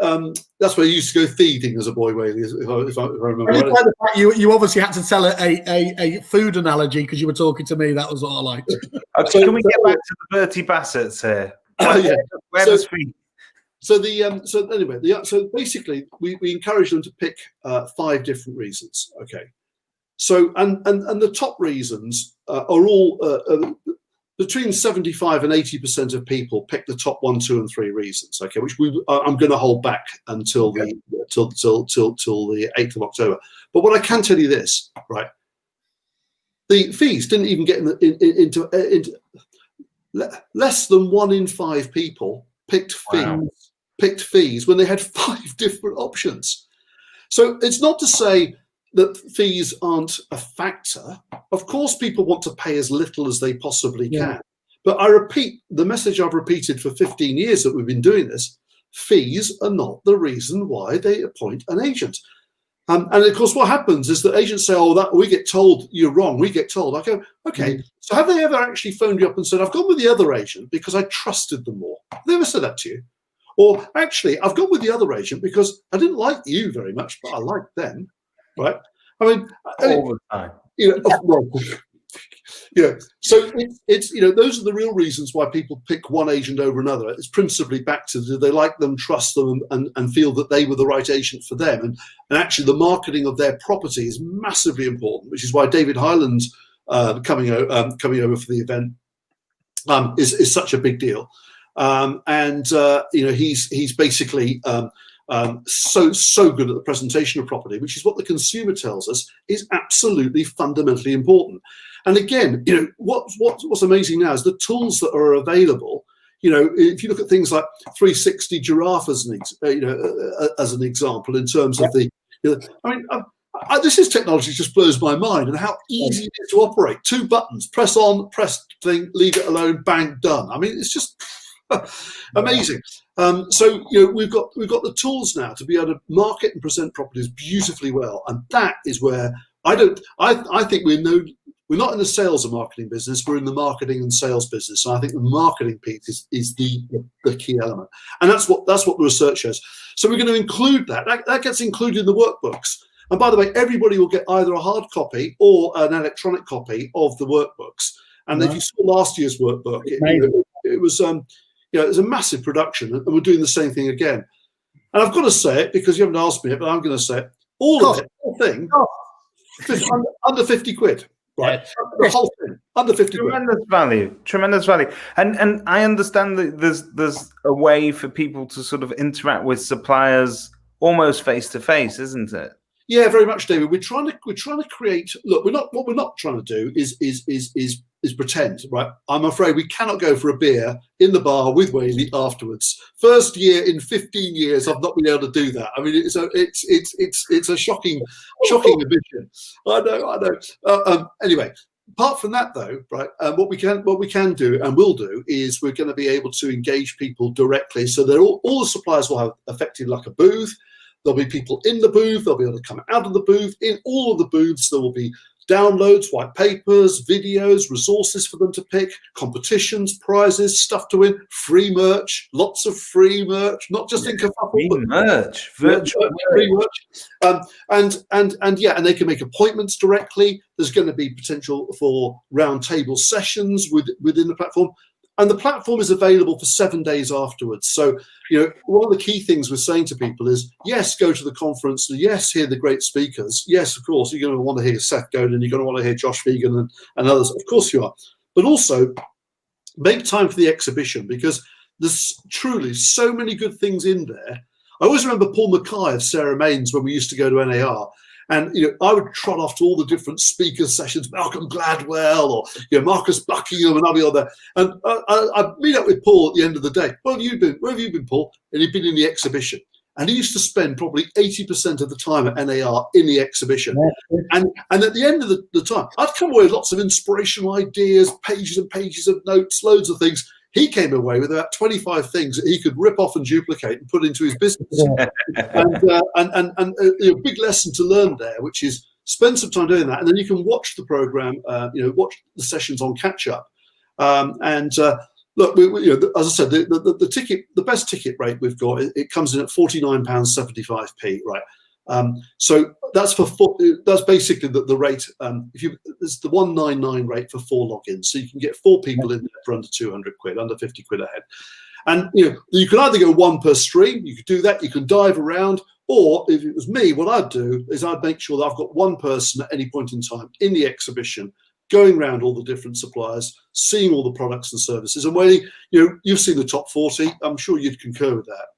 that's where I used to go thieving as a boy, Whaley, if I remember And right. the fact you obviously had to tell a food analogy because you were talking to me. That was what I liked. Okay, can we get back to the Bertie Bassett's here? Yeah. Where does we? So basically we encourage them to pick 5 different reasons. Okay. So and the top reasons are all between 75 and 80% of people pick the top 1, 2, and 3 reasons. Okay, which I'm going to hold back until the 8th of October. But what I can tell you this, right? The fees didn't even get into less than 1 in 5 people picked fees when they had 5 different options. So it's not to say that fees aren't a factor. Of course, people want to pay as little as they possibly can. But I repeat the message I've repeated for 15 years that we've been doing this: fees are not the reason why they appoint an agent. And of course, what happens is that agents say, "Oh, that we get told you're wrong." We get told. I go, "Okay." So have they ever actually phoned you up and said, "I've gone with the other agent because I trusted them more"? Have they ever said that to you? Or actually, I've gone with the other agent because I didn't like you very much, but I liked them. Right? I mean, all the time. So it's those are the real reasons why people pick one agent over another. It's principally back to, do they like them, trust them, and feel that they were the right agent for them. And actually, the marketing of their property is massively important, which is why David Hyland's coming over for the event is such a big deal. He's basically so good at the presentation of property, which is what the consumer tells us is absolutely fundamentally important. And again, what's amazing now is the tools that are available. If you look at things like 360 Giraffe as an example, in terms of this is technology just blows my mind, and how easy it is to operate. 2 buttons, press on, press thing, leave it alone, bang, done. I mean, it's just amazing. So we've got the tools now to be able to market and present properties beautifully well, and that is where I think we're not in the sales and marketing business. We're in the marketing and sales business. And I think the marketing piece is the key element, and that's what the research shows. So we're going to include that. That gets included in the workbooks. And by the way, everybody will get either a hard copy or an electronic copy of the workbooks. And if you saw last year's workbook, it was it's a massive production, and we're doing the same thing again. And I've got to say it because you haven't asked me it, but I'm going to say it. All of it, the whole thing, under 50 quid, right? The whole thing, under 50 quid. Tremendous value. And I understand that there's a way for people to sort of interact with suppliers almost face to face, isn't it? Yeah, very much, David. We're trying to create. Look, what we're not trying to do is pretend, right? I'm afraid we cannot go for a beer in the bar with Whaley afterwards. First year in 15 years, I've not been able to do that. I mean, it's a shocking admission. I know. Anyway, apart from that, though, right? What we can do and will do is we're going to be able to engage people directly. So they're all the suppliers will have effectively like a booth. There'll be people in the booth. They'll be able to come out of the booth. In all of the booths, there will be downloads, white papers, videos, resources for them to pick, competitions, prizes, stuff to win, free merch, lots of free merch, not just in Kerfuffle, virtual free merch. And they can make appointments directly. There's going to be potential for round table sessions within the platform. And the platform is available for 7 days afterwards. So, one of the key things we're saying to people is, yes, go to the conference. Yes, hear the great speakers. Yes, of course, you're going to want to hear Seth Godin. You're going to want to hear Josh Fegan and others. Of course you are. But also, make time for the exhibition, because there's truly so many good things in there. I always remember Paul Mackay of Sarah Maines when we used to go to NAR. And I would trot off to all the different speaker sessions, Malcolm Gladwell or Marcus Buckingham, and I'll be on there. And I'd meet up with Paul at the end of the day. Where have you been, Paul? And he'd been in the exhibition. And he used to spend probably 80% of the time at NAR in the exhibition. Yeah. And at the end of the time, I'd come away with lots of inspirational ideas, pages and pages of notes, loads of things. He came away with about 25 things that he could rip off and duplicate and put into his business. And a big lesson to learn there, which is spend some time doing that, and then you can watch the program, watch the sessions on catch up. Look, look, as I said, the best ticket rate we've got, it comes in at £49.75p, right? So that's that's basically the rate. It's the 199 rate for 4 logins, so you can get 4 people in there for under 200 quid, under 50 quid a head. And you can either go 1 per stream. You could do that. You can dive around, or if it was me, what I'd do is I'd make sure that I've got 1 person at any point in time in the exhibition, going around all the different suppliers, seeing all the products and services, and when you've seen the top 40, I'm sure you'd concur with that.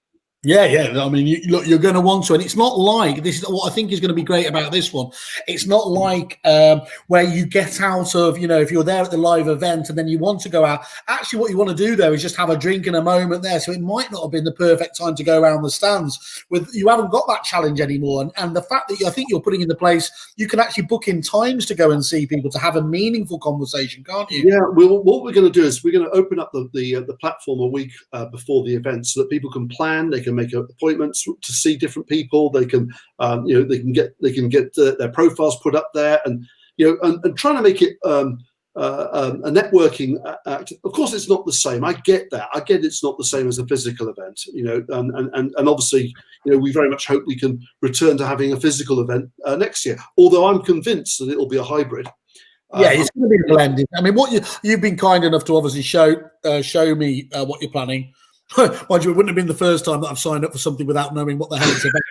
Yeah. I mean, you're going to want to, and it's not like this is what I think is going to be great about this one. It's not like where you get out of, if you're there at the live event and then you want to go out. Actually, what you want to do there is just have a drink and a moment there. So it might not have been the perfect time to go around the stands. You haven't got that challenge anymore, and the fact that I think you're putting in the place, you can actually book in times to go and see people to have a meaningful conversation, can't you? Yeah. What we're going to do is we're going to open up the platform a week before the event so that people can plan. They can make appointments to see different people. They can, they can get their profiles put up there, and and trying to make it a networking act. Of course, it's not the same. I get that. I get it's not the same as a physical event. And obviously, we very much hope we can return to having a physical event next year. Although I'm convinced that it'll be a hybrid. Yeah, it's going to be blended. I mean, you've been kind enough to obviously show me what you're planning. Mind you, it wouldn't have been the first time that I've signed up for something without knowing what the hell it's about.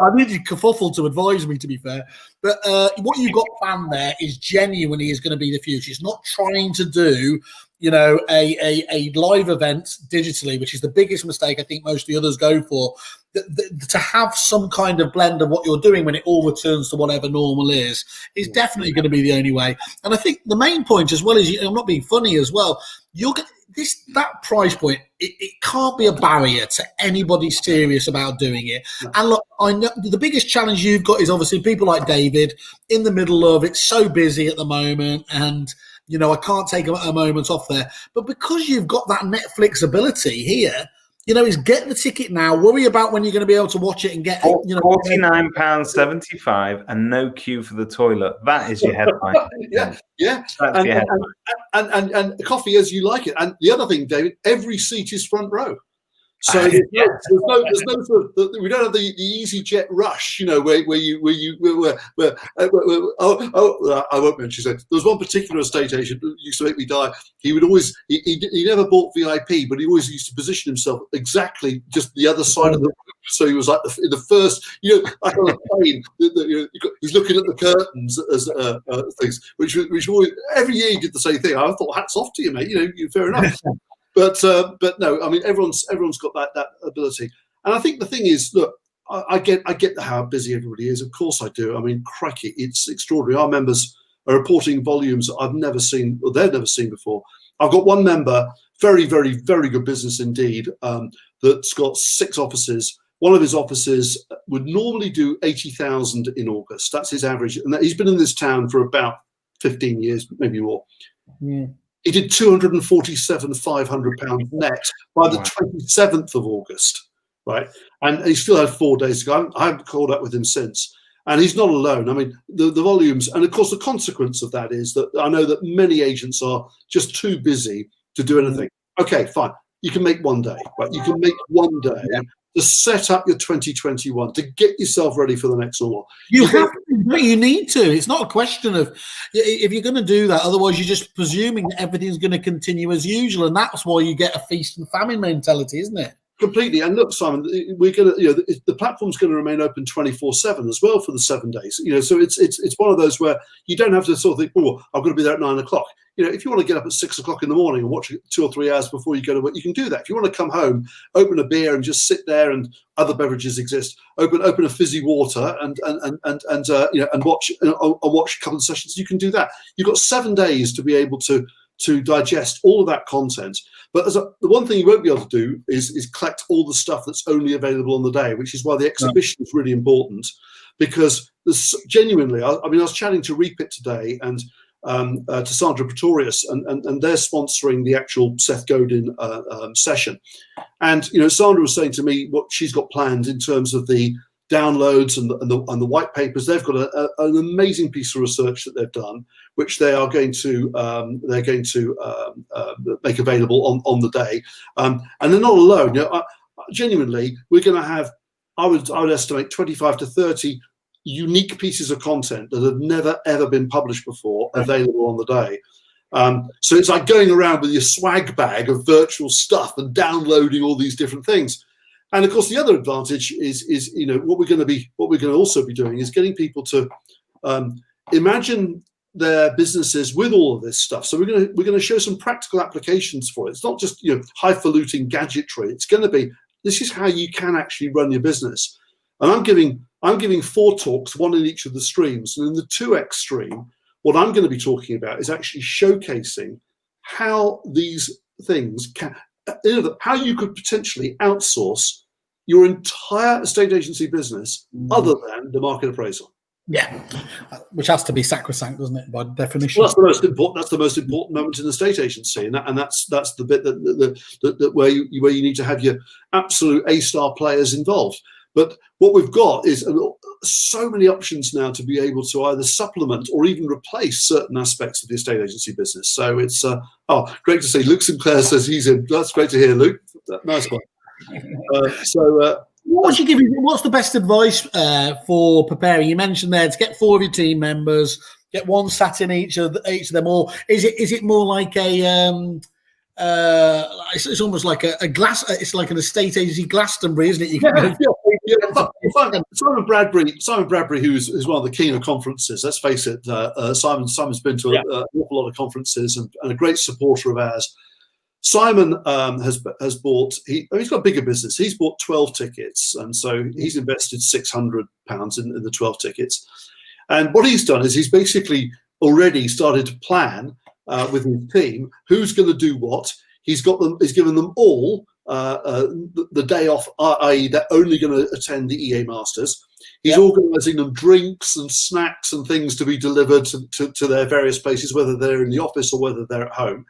I needed Kerfuffle to advise me, to be fair. But what you've got planned there is genuinely is going to be the future. It's not trying to do, a live event digitally, which is the biggest mistake I think most of the others go for. To have some kind of blend of what you're doing when it all returns to whatever normal is definitely going to be the only way. And I think the main point, as well as I'm not being funny as well, that price point, it can't be a barrier to anybody serious about doing it. And look, I know the biggest challenge you've got is obviously people like David in the middle of it's so busy at the moment, and I can't take a moment off there. But because you've got that Netflix ability here, is get the ticket now. Worry about when you're going to be able to watch it and get £49.75 and no queue for the toilet. That is your headline. Yeah. That's your headline. And coffee as you like it. And the other thing, David, every seat is front row. So there's no sort of, we don't have the easy jet rush, where I won't mention. There was one particular estate agent who used to make me die. He would always, he never bought VIP, but he always used to position himself exactly just the other side of the room. So he was like in the first, like on a plane, he's looking at the curtains as things, which always, every year he did the same thing. I thought, hats off to you, mate. Fair enough. But no, I mean everyone's got that ability, and I think the thing is, look, I get how busy everybody is. Of course I do. I mean, crikey, it's extraordinary. Our members are reporting volumes I've never seen, or they've never seen before. I've got one member, very, very, very good business indeed, that's got 6 offices. One of his offices would normally do 80,000 in August. That's his average, and he's been in this town for about 15 years, maybe more. Yeah. He did £247,500 net by the 27th of August, right? And he still had 4 days to go. I haven't called up with him since. And he's not alone. I mean, the volumes, and of course, the consequence of that is that I know that many agents are just too busy to do anything. Okay, fine. You can make one day, right? You can make one day to set up your 2021, to get yourself ready for the next normal. You have to, you need to. It's not a question of if you're going to do that. Otherwise, you're just presuming that everything's going to continue as usual, and that's why you get a feast and famine mentality, isn't it? Completely. And look, Simon, we're going to, the platform's going to remain open 24/7 as well for the 7 days. So it's one of those where you don't have to sort of think, oh, I've got to be there at 9 o'clock. If you want to get up at 6 o'clock in the morning and watch it 2 or 3 hours before you go to work, you can do that. If you want to come home, open a beer and just sit there, and other beverages exist. Open a fizzy water and watch a couple of sessions. You can do that. You've got 7 days to be able to digest all of that content. But the one thing you won't be able to do is collect all the stuff that's only available on the day, which is why the exhibition is really important. Because genuinely, I was chatting to Repit today and to Sandra Pretorius, and they're sponsoring the actual Seth Godin session. And Sandra was saying to me what she's got planned in terms of the downloads and the white papers. They've got an amazing piece of research that they've done, which they are going to make available on the day. And they're not alone. Genuinely, we're going to have, I would estimate 25 to 30 unique pieces of content that have never ever been published before available on the day. So it's like going around with your swag bag of virtual stuff and downloading all these different things. And of course, the other advantage is what we're going to also be doing is getting people to imagine their businesses with all of this stuff. So we're going to show some practical applications for it. It's not just highfalutin gadgetry. It's going to be, this is how you can actually run your business. And I'm giving 4 talks, one in each of the streams. And in the 2X stream, what I'm going to be talking about is actually showcasing how these things can, how you could potentially outsource your entire estate agency business other than the market appraisal. Yeah, which has to be sacrosanct, doesn't it, by definition? Well, that's the most important moment in the estate agency, and that's the bit that where you need to have your absolute A-star players involved. But what we've got is so many options now to be able to either supplement or even replace certain aspects of the estate agency business. So it's great to see Luke Sinclair says he's in. That's great to hear, Luke. Nice one. What's the best advice for preparing? You mentioned there to get 4 of your team members, get one sat in each of them, or is it more like a it's almost like a glass. It's like an estate agency Glastonbury, isn't it? You can Simon Bradbury, who's one of the king of conferences. Let's face it, Simon's been to an awful lot of conferences and a great supporter of ours. Simon has bought. He's got a bigger business. He's bought 12 tickets, and so he's invested £600 in the 12 tickets. And what he's done is he's basically already started to plan with his team who's going to do what. He's given them all the day off, i.e., they're only going to attend the EA Masters. He's organising them drinks and snacks and things to be delivered to their various places, whether they're in the office or whether they're at home.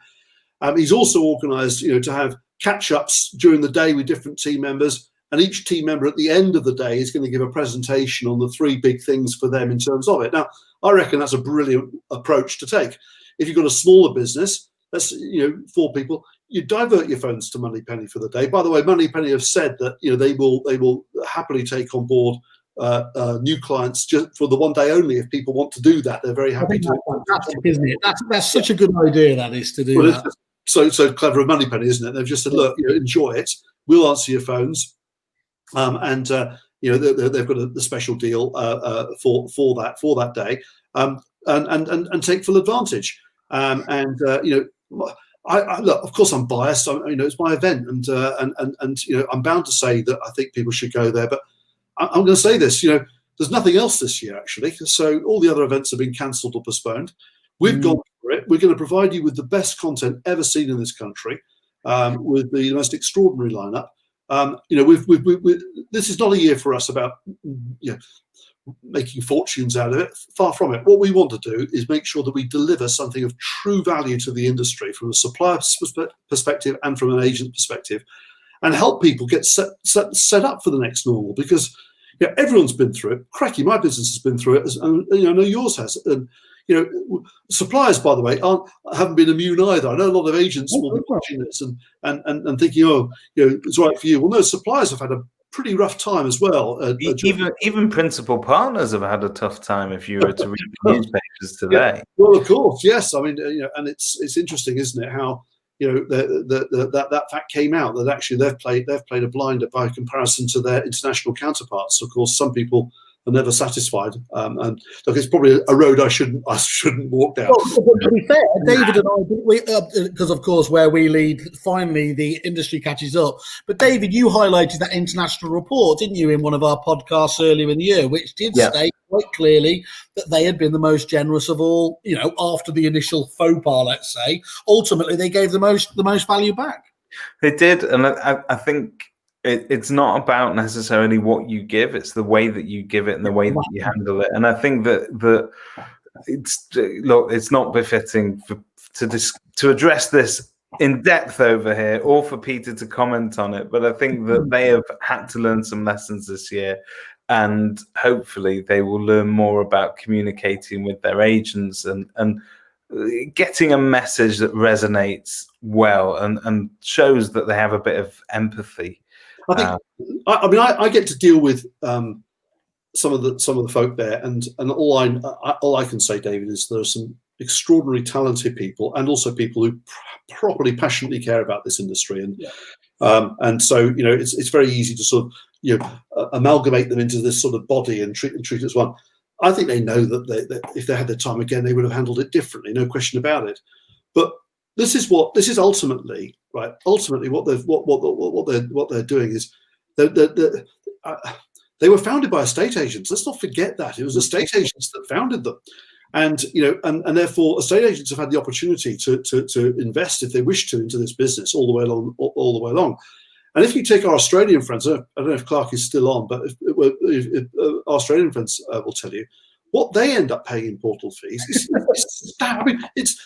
He's also organised, to have catch-ups during the day with different team members, and each team member at the end of the day is going to give a presentation on the 3 big things for them in terms of it. Now, I reckon that's a brilliant approach to take. If you've got a smaller business, that's 4 people, you divert your phones to Moneypenny for the day. By the way, Moneypenny have said that they will happily take on board new clients just for the one day only. If people want to do that, they're very happy to. That's fantastic, isn't it? That's such a good idea. That is to do that. So clever of Moneypenny, isn't it? They've just said, look, enjoy it. We'll answer your phones, and they've got a special deal for that day, and take full advantage. I look, of course, I'm biased. It's my event, and I'm bound to say that I think people should go there. But I'm going to say this. There's nothing else this year actually, so all the other events have been cancelled or postponed. We've gone for it. We're going to provide you with the best content ever seen in this country, with the most extraordinary lineup. This is not a year for us about making fortunes out of it. Far from it. What we want to do is make sure that we deliver something of true value to the industry from a supplier perspective and from an agent perspective, and help people get set up for the next normal. Because everyone's been through it. Cracky, my business has been through it, and I know yours has. And suppliers, by the way, haven't been immune either. I know a lot of agents will be watching this and thinking, it's right for you. Well, no, suppliers have had a pretty rough time as well. Even principal partners have had a tough time. If you were to read the newspapers today, well, of course, yes. I mean, and it's interesting, isn't it? How that fact came out that actually they've played a blinder by comparison to their international counterparts. Of course, some people are never satisfied, and look, it's probably a road I shouldn't walk down. Well, to be fair, David and I, because of course where we lead, finally the industry catches up. But David, you highlighted that international report, didn't you, in one of our podcasts earlier in the year, which did state quite clearly that they had been the most generous of all. After the initial faux pas, let's say, ultimately they gave the most value back. They did, and I think. It's not about necessarily what you give; it's the way that you give it and the way that you handle it. And I think that it's not befitting to address this in depth over here, or for Peter to comment on it. But I think that they have had to learn some lessons this year, and hopefully they will learn more about communicating with their agents and getting a message that resonates well and shows that they have a bit of empathy. I think. I get to deal with some of the folk there, and all I can say, David, is there are some extraordinary talented people, and also people who properly passionately care about this industry, and so it's very easy to sort of amalgamate them into this sort of body and treat it as one. I think they know that if they had their time again, they would have handled it differently, no question about it. But this is ultimately right. Ultimately, what they're doing is they were founded by estate agents. Let's not forget that it was estate agents that founded them, and and therefore estate agents have had the opportunity to invest if they wish to into this business all the way along. And if you take our Australian friends, I don't know if Clark is still on, but if our Australian friends will tell you what they end up paying in portal fees.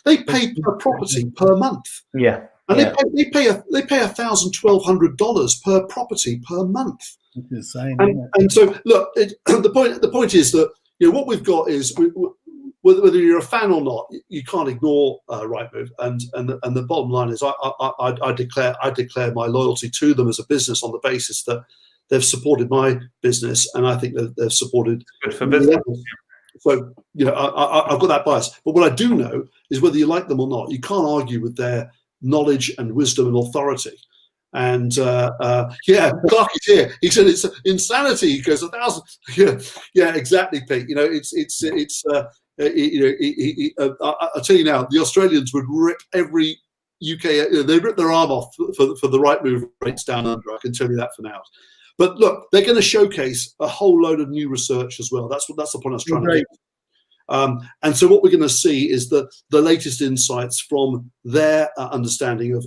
They pay per property per month. Yeah, and they pay $1,1200 per property per month. Insane, and so look, the point is that what we've got is whether you're a fan or not, you can't ignore Rightmove, and the bottom line is I declare my loyalty to them as a business on the basis that they've supported my business, and I think that they've supported good for business. So I've got that bias, but what I do know is whether you like them or not, you can't argue with their knowledge and wisdom and authority. And Clark is here. He said it's insanity. He goes 1,000. Yeah, exactly, Pete. I'll tell you now, the Australians would rip every UK. They rip their arm off for the Rightmove rates down under. I can tell you that for now. But look, they're going to showcase a whole load of new research as well. That's the point I was trying to make. And so what we're going to see is the latest insights from their understanding of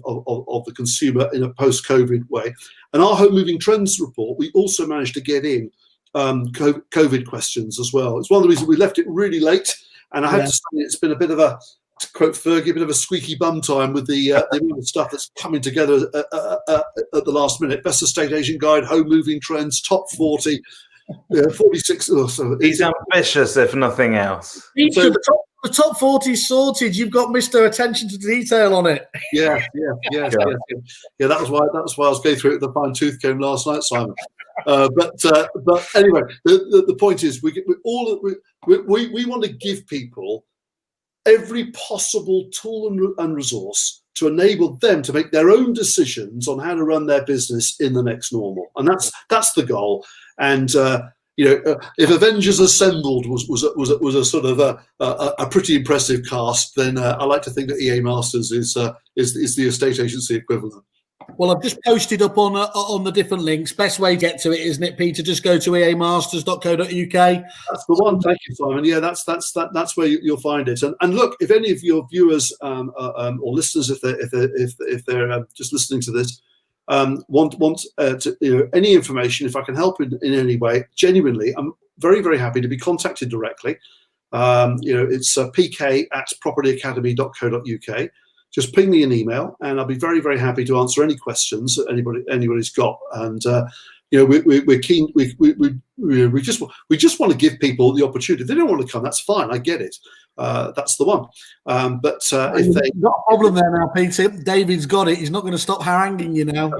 the consumer in a post-COVID way. And our home moving trends report, we also managed to get in COVID questions as well. It's one of the reasons we left it really late. And I have to say it's been a bit of a, to quote Fergie, a bit of a squeaky bum time with the amount of stuff that's coming together at the last minute. Best estate agent guide, home moving trends, top 40. 46. He's ambitious, if nothing else. So the top 40 sorted. You've got Mr. Attention to Detail on it. Yeah. That was why I was going through it with the fine tooth comb last night, Simon. But anyway, the point is, we want to give people every possible tool and resource to enable them to make their own decisions on how to run their business in the next normal, and that's the goal. And if Avengers Assembled was a sort of a pretty impressive cast, then I like to think that EA Masters is the estate agency equivalent. Well, I've just posted up on the different links. Best way to get to it, isn't it, Peter? Just go to eamasters.co.uk. That's the one. Thank you, Simon. Yeah, that's where you'll find it. And look, if any of your viewers or listeners, if they're just listening to this, want any information, if I can help in any way, genuinely, I'm very, very happy to be contacted directly. It's pk@propertyacademy.co.uk. Just ping me an email, and I'll be very, very happy to answer any questions that anybody's got. And we're keen. We just want to give people the opportunity. If they don't want to come, that's fine. I get it. That's the one. But if they got a problem there now, Peter. David's got it. He's not going to stop haranguing you now.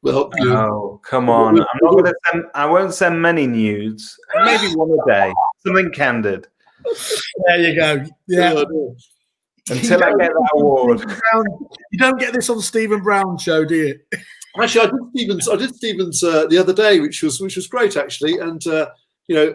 Well, come on. I'm not going to send. I won't send many nudes. Maybe one a day. Something candid. There you go. Yeah. Until I get that award. You don't get this on Stephen Brown's show, do you? Actually, I did Stephen's the other day, which was great actually, and it was you're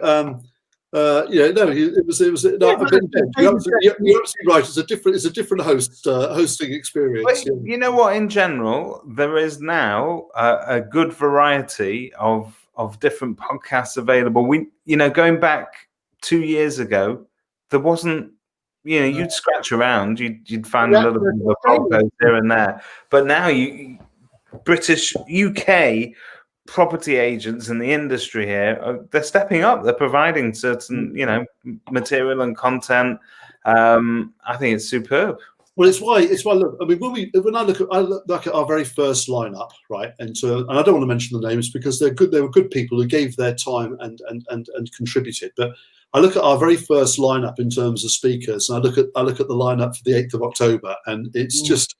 absolutely right. It's a different hosting experience. But you know what? In general, there is now a good variety of different podcasts available. Going back 2 years ago, there wasn't. You'd scratch around, you'd find a little bit of podcasts here and there. But now British, UK property agents in the industry here, they're stepping up. They're providing certain, material and content. I think it's superb. Well, it's why. Look, I mean, when I look back at our very first lineup, right, and I don't want to mention the names because they're good. They were good people who gave their time and contributed. But I look at our very first lineup in terms of speakers, and I look at the lineup for the 8th of October, and it's just,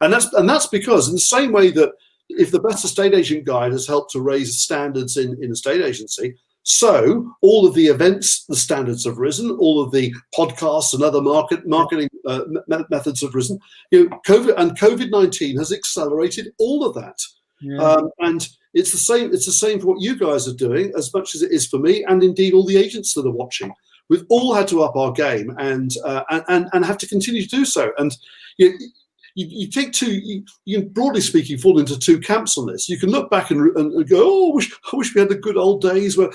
and that's because in the same way that if the Better Estate Agent Guide has helped to raise standards in estate agency, so all of the events, the standards have risen. All of the podcasts and other marketing methods have risen. COVID-19 has accelerated all of that. Yeah. And it's the same. It's the same for what you guys are doing, as much as it is for me, and indeed all the agents that are watching. We've all had to up our game and have to continue to do so. And you take you can, broadly speaking, fall into two camps on this. You can look back and go, oh, I wish we had the good old days where,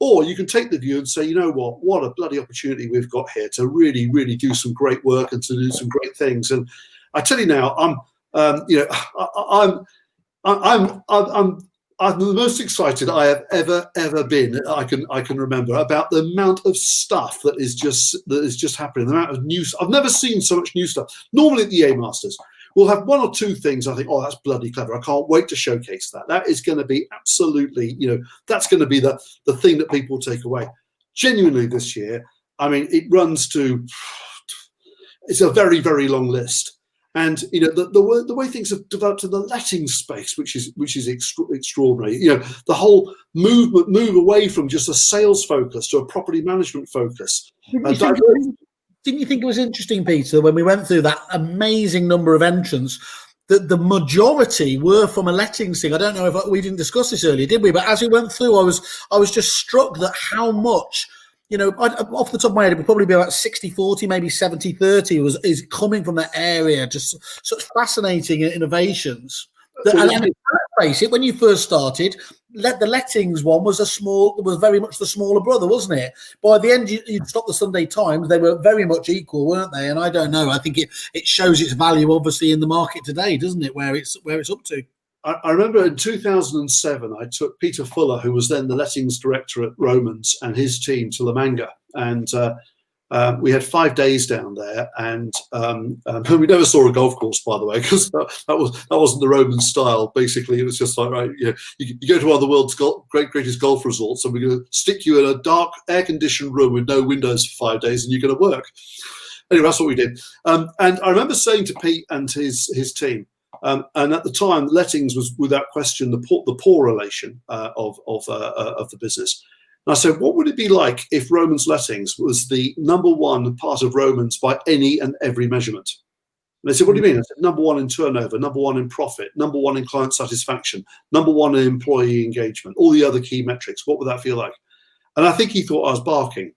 or you can take the view and say, you know what a bloody opportunity we've got here to really, really do some great work and to do some great things. And I tell you now, I'm the most excited I have ever been. I can remember about the amount of stuff that is just happening. The amount of news. I've never seen so much new stuff. Normally at the EA Masters, we'll have one or two things. I think, oh, that's bloody clever. I can't wait to showcase that. That is going to be absolutely, that's going to be the thing that people take away. Genuinely, this year, I mean, it runs to. It's a very, very long list. And the way things have developed in the letting space, which is extraordinary. The whole move away from just a sales focus to a property management focus. Didn't you think it was interesting, Peter, when we went through that amazing number of entrants, that the majority were from a lettings thing? I don't know if we didn't discuss this earlier, did we? But as we went through, I was just struck that how much. Off the top of my head, it would probably be about 60-40, maybe 70-30 is coming from that area. Just such fascinating innovations. And let's face it, when you first started, the lettings one was very much the smaller brother, wasn't it? By the end, you'd stop the Sunday Times. They were very much equal, weren't they? And I don't know. I think it shows its value, obviously, in the market today, doesn't it? Where it's up to. I remember in 2007, I took Peter Fuller, who was then the lettings director at Romans, and his team to La Manga. And we had 5 days down there. And we never saw a golf course, by the way, because that wasn't the Roman style. Basically, it was just like, right, you go to one of the world's greatest golf resorts, and we're going to stick you in a dark, air-conditioned room with no windows for 5 days, and you're going to work. Anyway, that's what we did. And I remember saying to Pete and his team, and at the time, lettings was without question the poor relation of the business. And I said, what would it be like if Romans Lettings was the number one part of Romans by any and every measurement? And they said, what do you mean? I said, number one in turnover, number one in profit, number one in client satisfaction, number one in employee engagement, all the other key metrics. What would that feel like? And I think he thought I was barking.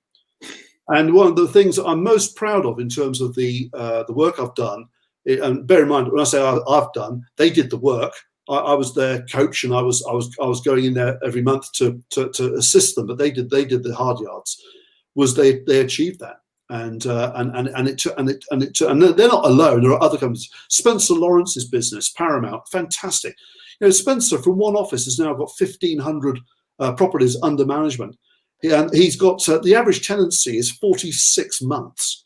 And one of the things that I'm most proud of in terms of the work I've done. And bear in mind, when I say I've done, they did the work. I was their coach, and I was going in there every month to assist them. But they did the hard yards. Was they achieved that, and they're not alone. There are other companies. Spencer Lawrence's business, Paramount, fantastic. Spencer from one office has now got 1,500 properties under management, and he's got the average tenancy is 46 months.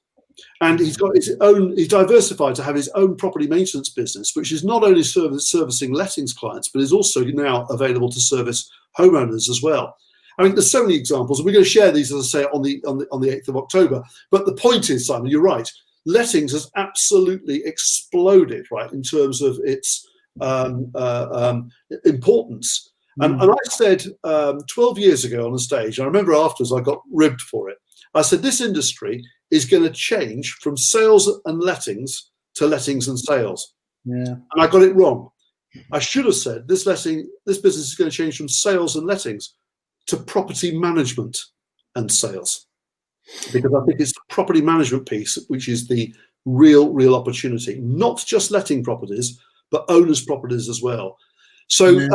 And he's got his own. He's diversified to have his own property maintenance business, which is not only servicing lettings clients, but is also now available to service homeowners as well. I mean, there's so many examples, and we're going to share these, as I say, on the 8th of October. But the point is, Simon, you're right. Lettings has absolutely exploded, right, in terms of its importance. And I said 12 years ago on a stage, I remember afterwards I got ribbed for it. I said, this industry is going to change from sales and lettings to lettings and sales. Yeah. And I got it wrong. I should have said this business is going to change from sales and lettings to property management and sales. Because I think it's the property management piece which is the real opportunity, not just letting properties, but owners' properties as well. So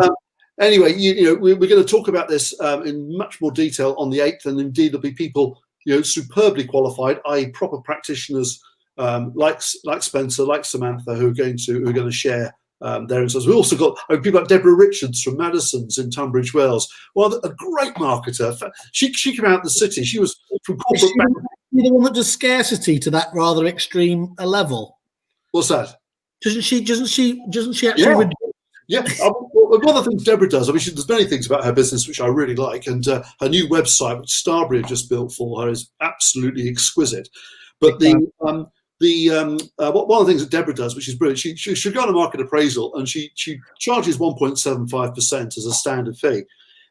anyway, we're going to talk about this in much more detail on the 8th, and indeed there'll be people superbly qualified, i.e. proper practitioners like Spencer, like Samantha, who are going to share their insights. We also got people like Deborah Richards from Madison's in Tunbridge Wells. Well, a great marketer. She came out of the city. She was from corporate. she the one that does scarcity to that rather extreme level? What's that? Doesn't she actually? Yeah, one of the things Deborah does, I mean, there's many things about her business which I really like, and her new website, which Starbury have just built for her, is absolutely exquisite. But one of the things that Deborah does, which is brilliant, she'll go on a market appraisal and she charges 1.75% as a standard fee.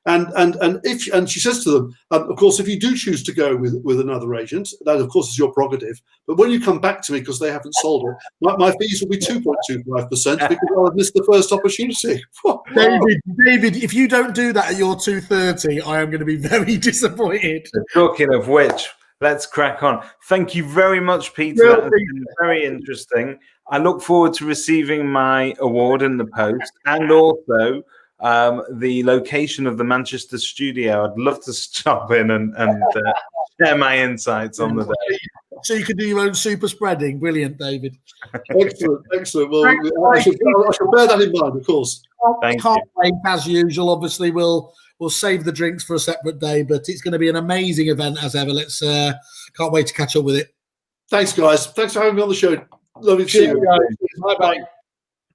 And she says to them, of course, if you do choose to go with another agent, that of course is your prerogative. But when you come back to me because they haven't sold it, my fees will be 2.25% because I'll have missed the first opportunity. David, if you don't do that at your 2:30, I am going to be very disappointed. Talking of which, let's crack on. Thank you very much, Peter. That has been very interesting. I look forward to receiving my award in the post, and also the location of the Manchester studio. I'd love to stop in and share my insights on the day. So you could do your own super spreading. Brilliant, David. Excellent. Well, I should bear that in mind, of course. Can't wait, as usual. Obviously, we'll save the drinks for a separate day, but it's going to be an amazing event as ever. Let's can't wait to catch up with it. Thanks, guys. Thanks for having me on the show. Lovely to see you. Bye bye.